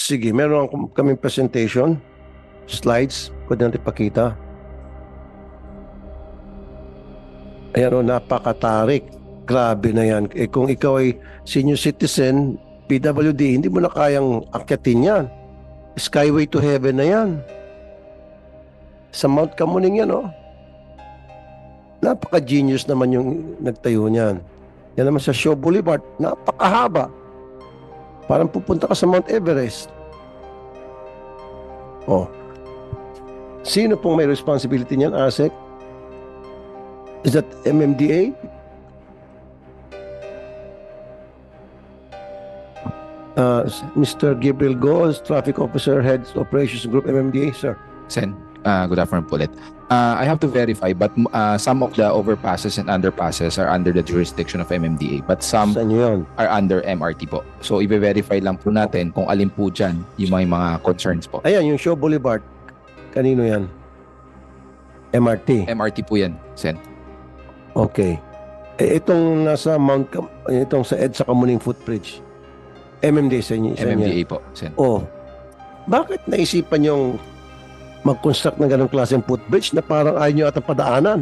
Sige, meron kaming presentation, slides, pwede natin ipakita. Ayan o, napakatarik. Grabe na yan. Eh, kung ikaw ay senior citizen, PWD, hindi mo na kayang akyatin yan. Skyway to heaven na yan. Sa Mount Kamuning yan, oh. Napaka-genius naman yung nagtayo niyan. Yan naman sa Shaw Boulevard, napakahaba. Parang pupunta ka sa Mount Everest. Oh. Sino pong may responsibility niyan, ASEC? Is that MMDA? Mr. Gabriel Goes, Traffic Officer, Heads Operations Group, MMDA, sir. Sen, good afternoon po ulit. I have to verify, but some of the overpasses and underpasses are under the jurisdiction of MMDA, but some Saan nyo yun? are under MRT po. So, i-verify lang po natin kung alin po dyan yung mga concerns po. Ayan, yung Shaw Boulevard. Kanino yan? MRT. MRT po yan, Sen. Okay. Eh, itong nasa itong sa EDSA Kamuning Footbridge. MMDA sa inyo. MMDA po, Sen. Oh. Bakit naisipan yung mag-construct ng ganong klaseng footbridge na parang ayaw nyo at padaanan?